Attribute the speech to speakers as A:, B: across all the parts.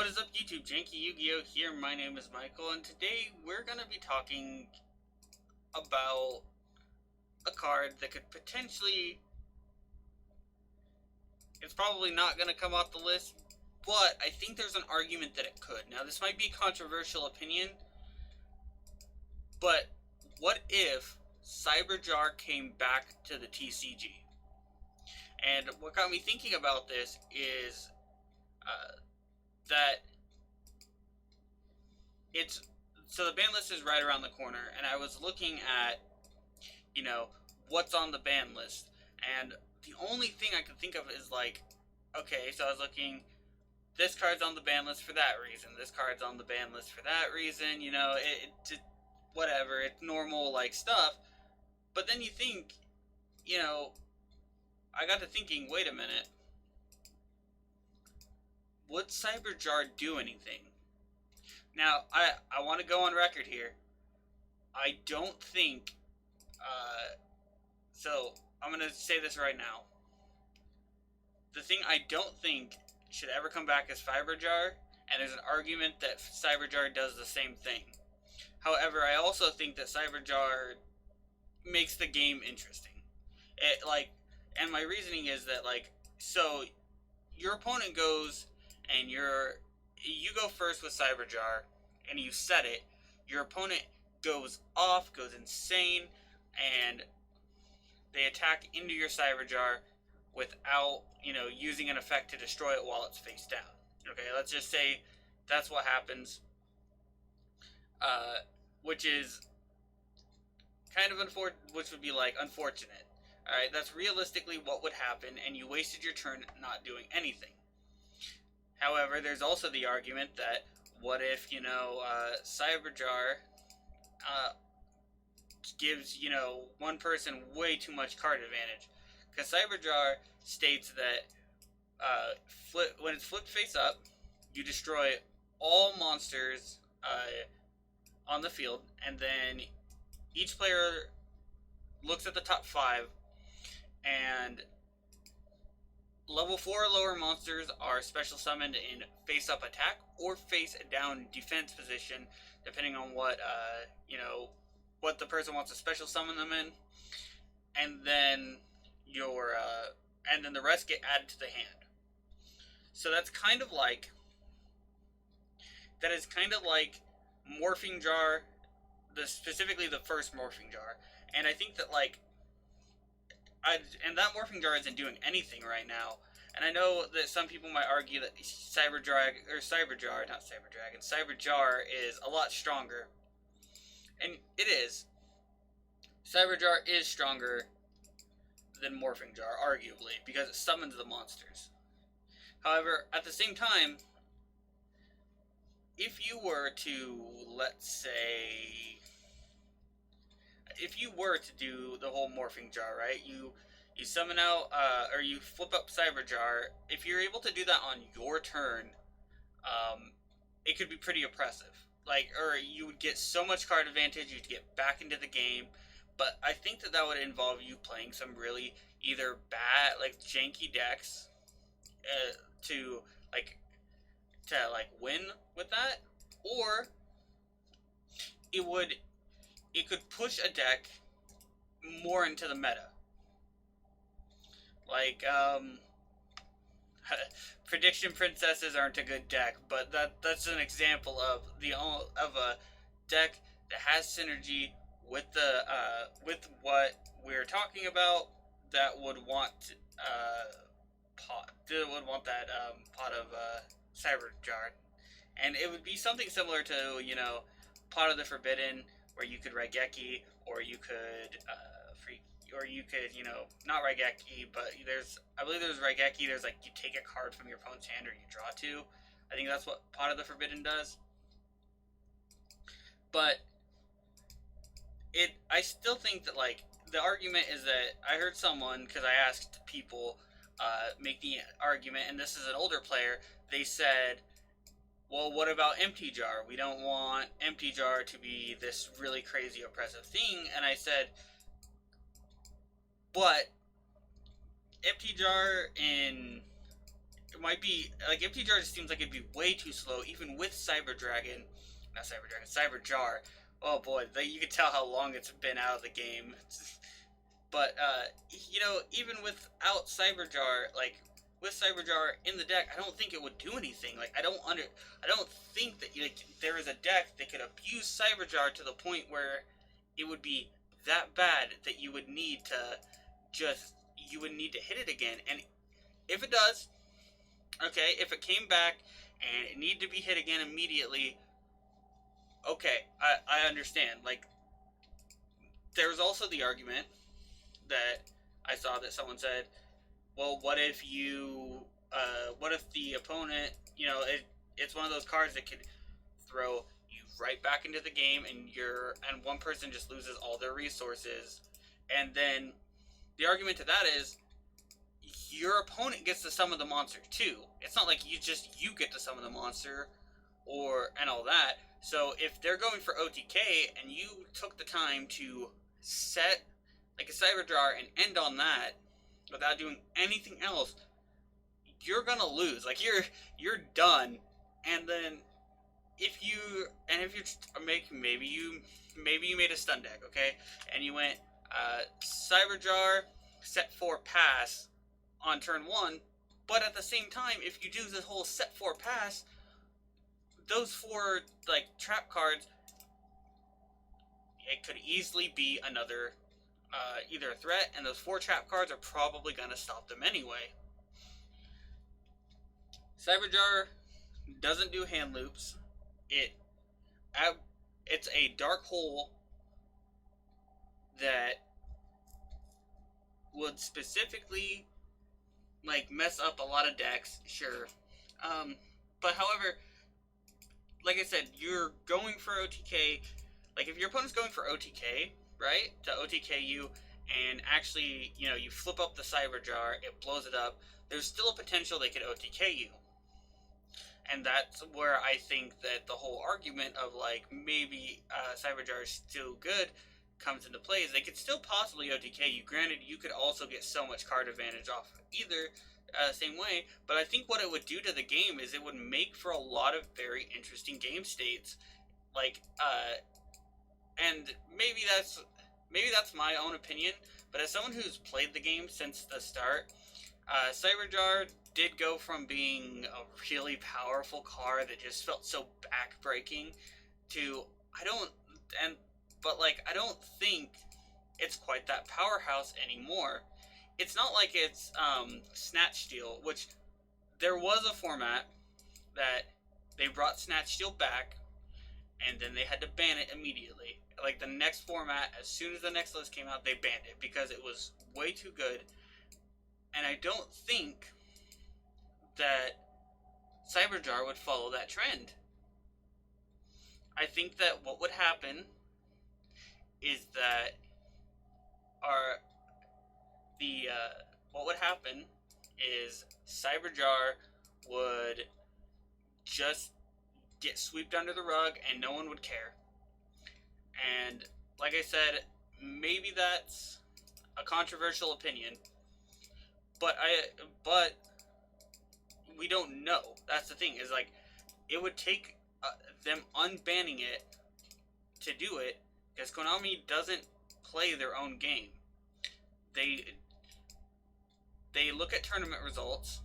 A: What is up, YouTube? JankyYGO here. My name is Michael, and today we're going to be talking about a card that could potentially... It's probably not going to come off the list, but I think there's an argument that it could. Now, this might be a controversial opinion, but what if Cyberjar came back to the TCG? And what got me thinking about this is that so the ban list is right around the corner, and I was looking at, what's on the ban list, and the only thing I could think of is okay, so I was looking, this card's on the ban list for that reason, this card's on the ban list for that reason, whatever, it's normal, stuff, but then you think, I got to thinking, wait a minute, would Cyberjar do anything? Now, I want to go on record here. I don't think, so I'm going to say this right now. The thing I don't think should ever come back is Cyberjar, and there's an argument that Cyberjar does the same thing. However, I also think that Cyberjar makes the game interesting. And my reasoning is that, so your opponent goes, and you go first with Cyberjar, and you set it. Your opponent goes off, goes insane, and they attack into your Cyberjar without, using an effect to destroy it while it's face down. Okay, let's just say that's what happens, which is kind of which would be unfortunate. Alright, that's realistically what would happen, and you wasted your turn not doing anything. However, there's also the argument that what if, Cyberjar gives, one person way too much card advantage. Because Cyberjar states that when it's flipped face up, you destroy all monsters on the field, and then each player looks at the top 5, and level 4 or lower monsters are special summoned in face-up attack or face-down defense position, depending on what what the person wants to special summon them in. And then the rest get added to the hand. So that's kind of like Morphing Jar, specifically the first Morphing Jar. And I think that and that Morphing Jar isn't doing anything right now. And I know that some people might argue that Cyberjar is a lot stronger. And it is. Cyberjar is stronger than Morphing Jar, arguably, because it summons the monsters. However, at the same time, if you were to, let's say, if you were to do the whole Morphing Jar, right, you summon out, or you flip up Cyberjar, if you're able to do that on your turn, it could be pretty oppressive. Or you would get so much card advantage, you'd get back into the game, but I think that would involve you playing some really either bad, janky decks, to win with that, or it could push a deck more into the meta. Prediction Princesses aren't a good deck, but that's an example of a deck that has synergy with what we're talking about, that would want that pot of Cyberjar, and it would be something similar to Pot of the Forbidden, where you could Raigeki, or you could not Raigeki, but I believe there's Raigeki, there's you take a card from your opponent's hand or you draw 2. I think that's what Pot of the Forbidden does. But I still think that the argument is that I heard someone, because I asked people make the argument, and this is an older player, they said, well, what about Empty Jar? We don't want Empty Jar to be this really crazy oppressive thing. And I said, but Empty Jar in it might be like Empty Jar just seems like it'd be way too slow, even with Cyber Jar. Oh boy, you can tell how long it's been out of the game. But even without Cyber Jar, like with Cyber Jar in the deck, I don't think it would do anything. Like I don't think that like there is a deck that could abuse Cyber Jar to the point where it would be that bad that you would need to hit it again. And if it does, okay, if it came back and it needed to be hit again immediately, okay, I understand. Like, there's also the argument that I saw that someone said, well, what if the opponent, it's one of those cards that could throw you right back into the game, and one person just loses all their resources, and then the argument to that is your opponent gets to summon the monster too. It's not like you get to summon the monster and all that. So if they're going for OTK and you took the time to set like a Cyber Jar and end on that without doing anything else, you're gonna lose. Like you're done. And then if you maybe you made a stun deck, okay, and you went Cyber Jar, set 4 pass on turn 1, but at the same time, if you do this whole set 4 pass, those 4 like trap cards, it could easily be another either a threat, and those 4 trap cards are probably gonna stop them anyway. Cyber Jar doesn't do hand loops. It's a dark hole that would specifically like mess up a lot of decks, sure. But however, like I said, you're going for OTK. Like if your opponent's going for OTK, right, to OTK you, and actually, you flip up the Cyber Jar, it blows it up, there's still a potential they could OTK you. And that's where I think that the whole argument of like maybe Cyber Jar is still good comes into play. Is they could still possibly OTK you. Granted, you could also get so much card advantage off either same way, but I think what it would do to the game is it would make for a lot of very interesting game states. Like, and maybe that's my own opinion, but as someone who's played the game since the start, Cyber Jar did go from being a really powerful card that just felt so backbreaking to I don't think it's quite that powerhouse anymore. It's not like it's Snatch Steal, which there was a format that they brought Snatch Steal back, and then they had to ban it immediately. Like the next format, as soon as the next list came out, they banned it because it was way too good. And I don't think that Cyber Jar would follow that trend. I think that what would happen is that Cyber Jar would just get swept under the rug and no one would care. And like I said, maybe that's a controversial opinion, but we don't know. That's the thing, is like it would take them unbanning it to do it, because Konami doesn't play their own game. They look at tournament results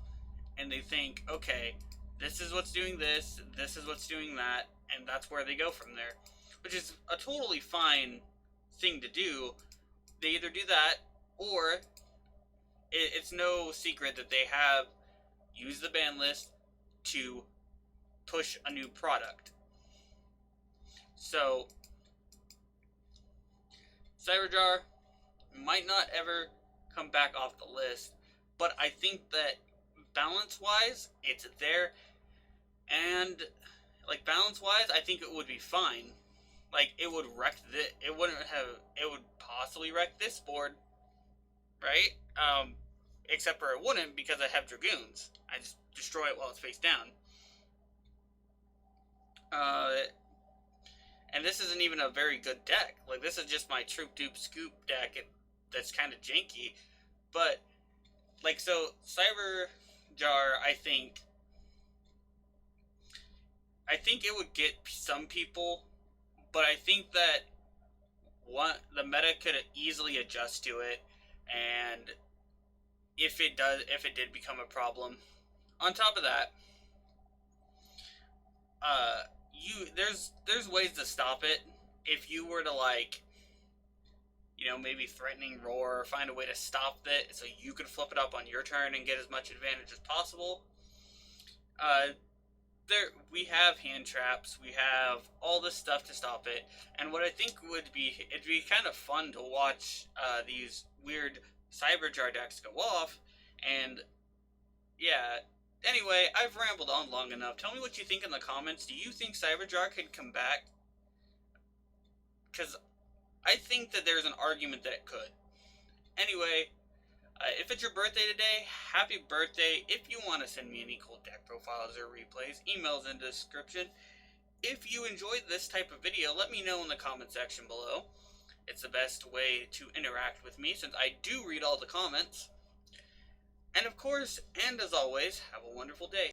A: and they think, okay, this is what's doing this is what's doing that, and that's where they go from there, which is a totally fine thing to do. They either do that, or it's no secret that they have used the ban list to push a new product. So Cyber Jar might not ever come back off the list, but I think that balance-wise, it's there, and like balance-wise, I think it would be fine. Like it would wreck it would possibly wreck this board, right? Except for it wouldn't, because I have Dragoons. I just destroy it while it's face down. And this isn't even a very good deck. Like, this is just my Troop Dupe Scoop deck that's kind of janky. But, like, so, Cyber jar, I think it would get some people, but I think that the meta could easily adjust to it, and if it did become a problem. On top of that, there's ways to stop it. If you were to, like, maybe threatening roar, or find a way to stop it so you could flip it up on your turn and get as much advantage as possible. We have hand traps, we have all this stuff to stop it, and what I think it'd be kind of fun to watch these weird Cyberjar decks go off, and yeah. Anyway, I've rambled on long enough. Tell me what you think in the comments. Do you think Cyberjar could come back? Because I think that there's an argument that it could. Anyway, if it's your birthday today, happy birthday. If you want to send me any cool deck profiles or replays, emails in the description. If you enjoyed this type of video, let me know in the comment section below. It's the best way to interact with me, since I do read all the comments. And of course, and as always, have a wonderful day.